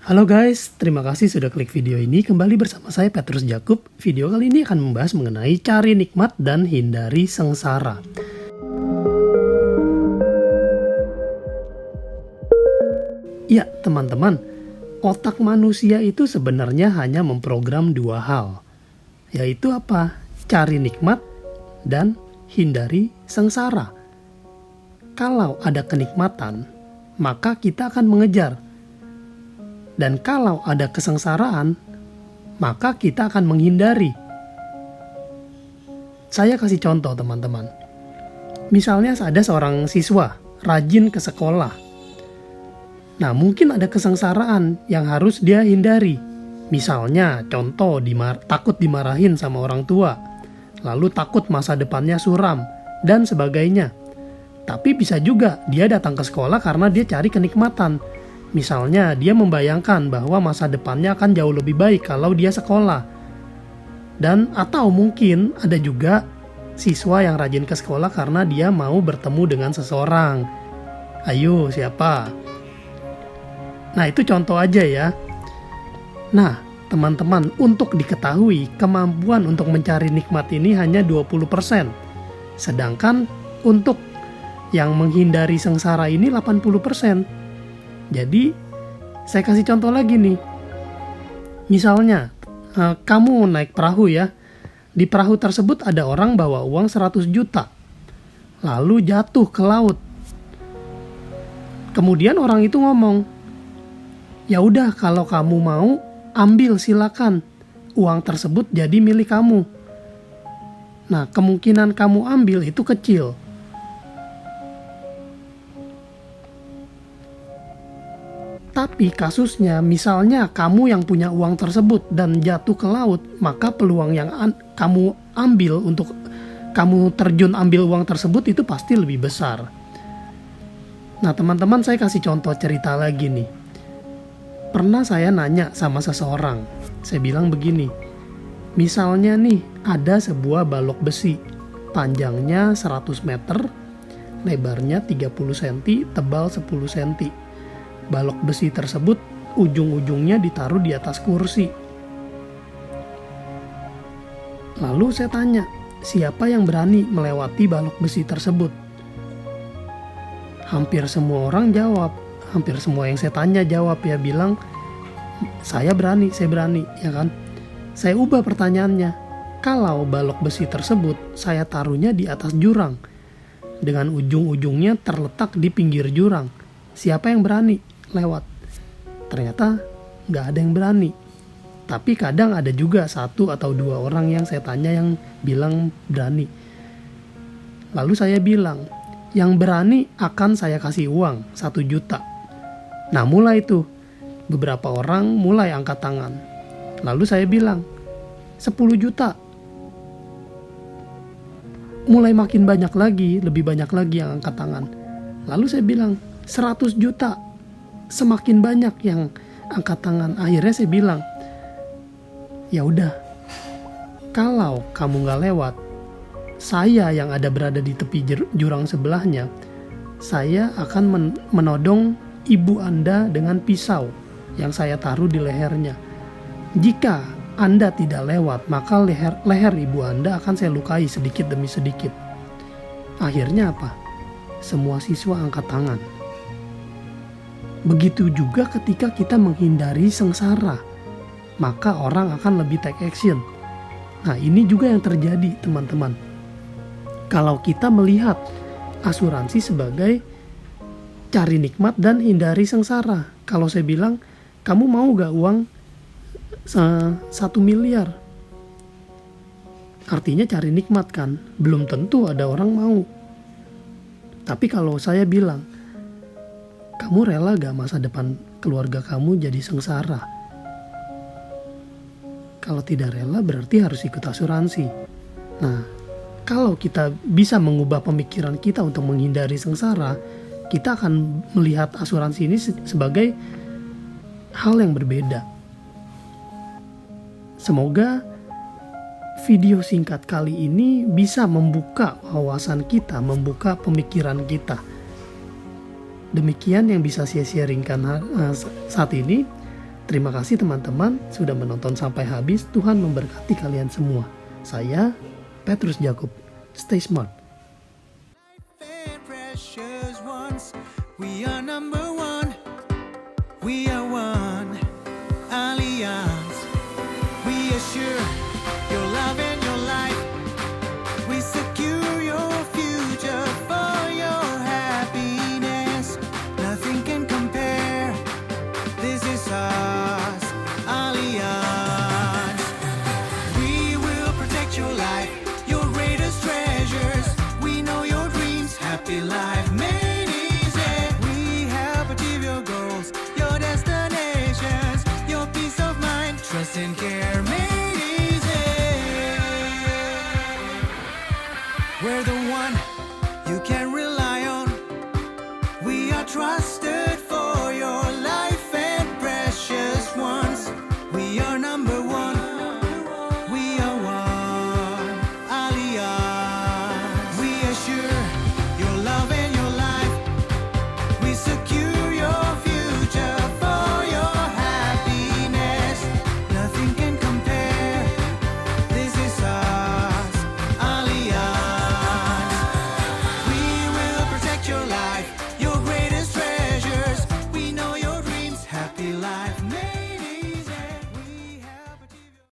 Halo guys, terima kasih sudah klik video ini. Kembali bersama saya Petrus Jakub. Video kali ini akan membahas mengenai cari nikmat dan hindari sengsara. Ya teman-teman, otak manusia itu sebenarnya hanya memprogram dua hal. Yaitu apa? Cari nikmat dan hindari sengsara. Kalau ada kenikmatan, maka kita akan mengejar. Dan kalau ada kesengsaraan, maka kita akan menghindari. Saya kasih contoh teman-teman. Misalnya ada seorang siswa rajin ke sekolah. Nah mungkin ada kesengsaraan yang harus dia hindari. Misalnya contoh takut dimarahin sama orang tua. Lalu takut masa depannya suram dan sebagainya. Tapi bisa juga dia datang ke sekolah karena dia cari kenikmatan. Misalnya dia membayangkan bahwa masa depannya akan jauh lebih baik kalau dia sekolah. Dan atau mungkin ada juga siswa yang rajin ke sekolah karena dia mau bertemu dengan seseorang. Ayo siapa? Nah itu contoh aja ya. Nah teman-teman, untuk diketahui kemampuan untuk mencari nikmat ini hanya 20%. Sedangkan untuk yang menghindari sengsara ini 80%. Jadi, saya kasih contoh lagi nih. Misalnya, kamu naik perahu ya. Di perahu tersebut ada orang bawa uang 100 juta. Lalu jatuh ke laut. Kemudian orang itu ngomong, "Ya udah, kalau kamu mau, ambil silakan. Uang tersebut jadi milik kamu." Nah, kemungkinan kamu ambil itu kecil. Tapi kasusnya misalnya kamu yang punya uang tersebut dan jatuh ke laut, maka peluang yang kamu ambil untuk kamu terjun ambil uang tersebut itu pasti lebih besar. Nah teman-teman, saya kasih contoh cerita lagi nih. Pernah saya nanya sama seseorang, saya bilang begini, misalnya nih ada sebuah balok besi, panjangnya 100 meter, lebarnya 30 cm, tebal 10 cm. Balok besi tersebut ujung-ujungnya ditaruh di atas kursi. Lalu saya tanya, siapa yang berani melewati balok besi tersebut? Hampir semua orang jawab, hampir semua yang saya tanya jawab ya, bilang saya berani, ya kan? Saya ubah pertanyaannya, kalau balok besi tersebut saya taruhnya di atas jurang, dengan ujung-ujungnya terletak di pinggir jurang, siapa yang berani lewat? Ternyata nggak ada yang berani. Tapi kadang ada juga 1 atau 2 orang yang saya tanya yang bilang berani. Lalu saya bilang, yang berani akan saya kasih uang 1 juta. Nah mulai tuh beberapa orang mulai angkat tangan. Lalu saya bilang 10 juta. Mulai makin banyak lagi, lebih banyak lagi yang angkat tangan. Lalu saya bilang 100 juta. Semakin banyak yang angkat tangan. Akhirnya saya bilang, ya udah, kalau kamu nggak lewat, saya yang ada berada di tepi jurang sebelahnya, saya akan menodong ibu Anda dengan pisau yang saya taruh di lehernya. Jika Anda tidak lewat, maka leher ibu Anda akan saya lukai sedikit demi sedikit. Akhirnya apa? Semua siswa angkat tangan. Begitu juga ketika kita menghindari sengsara, maka orang akan lebih take action. Nah ini juga yang terjadi teman-teman. Kalau kita melihat asuransi sebagai cari nikmat dan hindari sengsara. Kalau saya bilang, kamu mau gak uang 1 miliar? Artinya cari nikmat kan? Belum tentu ada orang mau. Tapi kalau saya bilang, kamu rela gak masa depan keluarga kamu jadi sengsara? Kalau tidak rela berarti harus ikut asuransi. Nah, kalau kita bisa mengubah pemikiran kita untuk menghindari sengsara, kita akan melihat asuransi ini sebagai hal yang berbeda. Semoga video singkat kali ini bisa membuka wawasan kita, membuka pemikiran kita. Demikian yang bisa saya sharingkan saat ini. Terima kasih teman-teman sudah menonton sampai habis. Tuhan memberkati kalian semua. Saya Petrus Jakub. Stay smart. Precious ones, we are number one. We are one alliance. We assure your love and your life. We secure your future for your happiness. Nothing can compare. This is our